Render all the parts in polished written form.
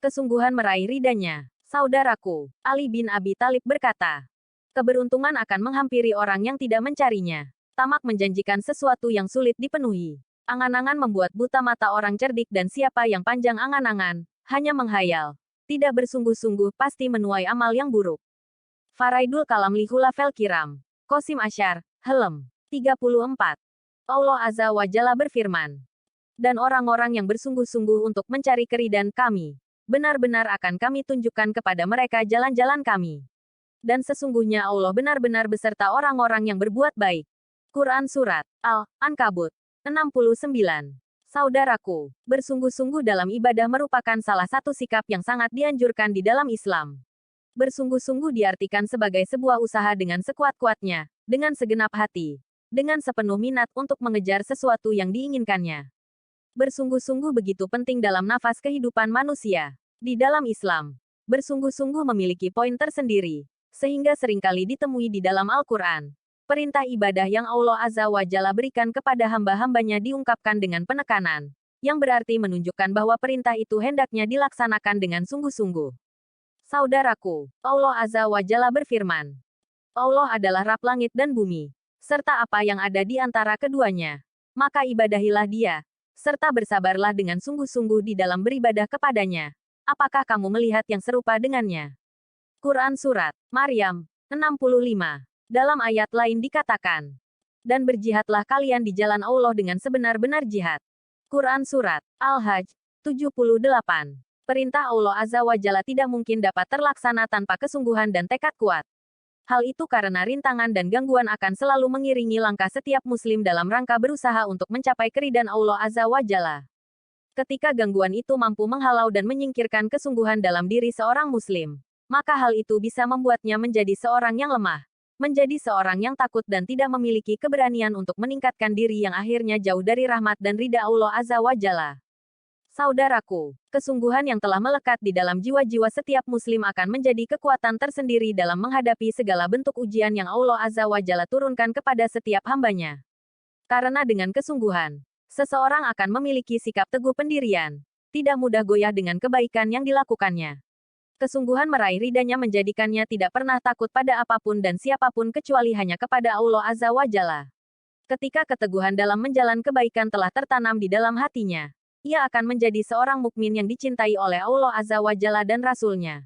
kesungguhan meraih ridanya. Saudaraku, Ali bin Abi Thalib berkata, keberuntungan akan menghampiri orang yang tidak mencarinya. Tamak menjanjikan sesuatu yang sulit dipenuhi. Angan-angan membuat buta mata orang cerdik dan siapa yang panjang angan-angan, hanya menghayal. Tidak bersungguh-sungguh pasti menuai amal yang buruk. Faraidul Kalam Lihulafel Kiram. Qasim Asyar, Helm. 34. Allah Azza wa Jalla berfirman. Dan orang-orang yang bersungguh-sungguh untuk mencari keridhaan kami, benar-benar akan kami tunjukkan kepada mereka jalan-jalan kami. Dan sesungguhnya Allah benar-benar beserta orang-orang yang berbuat baik. Quran Surat Al-Ankabut 69. Saudaraku, bersungguh-sungguh dalam ibadah merupakan salah satu sikap yang sangat dianjurkan di dalam Islam. Bersungguh-sungguh diartikan sebagai sebuah usaha dengan sekuat-kuatnya, dengan segenap hati, dengan sepenuh minat untuk mengejar sesuatu yang diinginkannya. Bersungguh-sungguh begitu penting dalam nafas kehidupan manusia. Di dalam Islam, bersungguh-sungguh memiliki poin tersendiri, sehingga seringkali ditemui di dalam Al-Quran. Perintah ibadah yang Allah Azza wa Jalla berikan kepada hamba-hambanya diungkapkan dengan penekanan, yang berarti menunjukkan bahwa perintah itu hendaknya dilaksanakan dengan sungguh-sungguh. Saudaraku, Allah Azza wa Jalla berfirman, Allah adalah Rabb langit dan bumi, serta apa yang ada di antara keduanya. Maka ibadahilah Dia, serta bersabarlah dengan sungguh-sungguh di dalam beribadah kepadanya. Apakah kamu melihat yang serupa dengannya? Quran Surat Maryam 65. Dalam ayat lain dikatakan, dan berjihadlah kalian di jalan Allah dengan sebenar-benar jihad. Quran Surat Al-Hajj 78. Perintah Allah Azza wa Jalla tidak mungkin dapat terlaksana tanpa kesungguhan dan tekad kuat. Hal itu karena rintangan dan gangguan akan selalu mengiringi langkah setiap muslim dalam rangka berusaha untuk mencapai keridhaan Allah Azza wa Jalla. Ketika gangguan itu mampu menghalau dan menyingkirkan kesungguhan dalam diri seorang muslim, maka hal itu bisa membuatnya menjadi seorang yang lemah. Menjadi seorang yang takut dan tidak memiliki keberanian untuk meningkatkan diri yang akhirnya jauh dari rahmat dan ridha Allah Azza wa Jalla. Saudaraku, kesungguhan yang telah melekat di dalam jiwa-jiwa setiap muslim akan menjadi kekuatan tersendiri dalam menghadapi segala bentuk ujian yang Allah Azza wa Jalla turunkan kepada setiap hambanya. Karena dengan kesungguhan, seseorang akan memiliki sikap teguh pendirian, tidak mudah goyah dengan kebaikan yang dilakukannya. Kesungguhan meraih ridanya menjadikannya tidak pernah takut pada apapun dan siapapun kecuali hanya kepada Allah Azza wa Jalla. Ketika keteguhan dalam menjalan kebaikan telah tertanam di dalam hatinya, ia akan menjadi seorang mukmin yang dicintai oleh Allah Azza wa Jalla dan Rasul-Nya.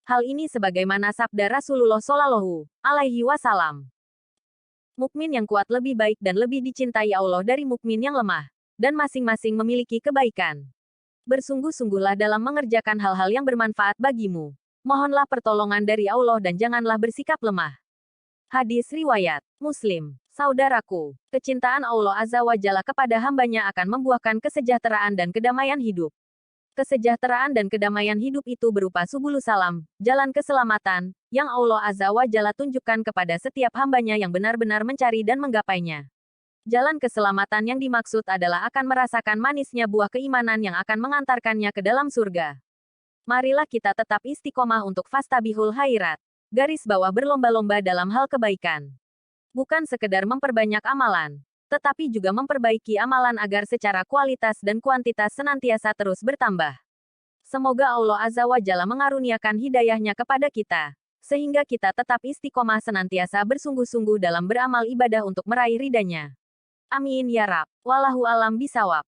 Hal ini sebagaimana sabda Rasulullah Shallallahu alaihi wasallam. Mukmin yang kuat lebih baik dan lebih dicintai Allah dari mukmin yang lemah, dan masing-masing memiliki kebaikan. Bersungguh-sungguhlah dalam mengerjakan hal-hal yang bermanfaat bagimu. Mohonlah pertolongan dari Allah dan janganlah bersikap lemah. Hadis riwayat Muslim. Saudaraku, kecintaan Allah Azza wa Jalla kepada hambanya akan membuahkan kesejahteraan dan kedamaian hidup. Kesejahteraan dan kedamaian hidup itu berupa subulus salam, jalan keselamatan, yang Allah Azza wa Jalla tunjukkan kepada setiap hambanya yang benar-benar mencari dan menggapainya. Jalan keselamatan yang dimaksud adalah akan merasakan manisnya buah keimanan yang akan mengantarkannya ke dalam surga. Marilah kita tetap istiqomah untuk fastabihul khairat. Garis bawah berlomba-lomba dalam hal kebaikan. Bukan sekedar memperbanyak amalan, tetapi juga memperbaiki amalan agar secara kualitas dan kuantitas senantiasa terus bertambah. Semoga Allah Azza wa Jalla mengaruniakan hidayahnya kepada kita, sehingga kita tetap istiqomah senantiasa bersungguh-sungguh dalam beramal ibadah untuk meraih ridanya. Amin ya Rabb. Wallahu alam bisawab.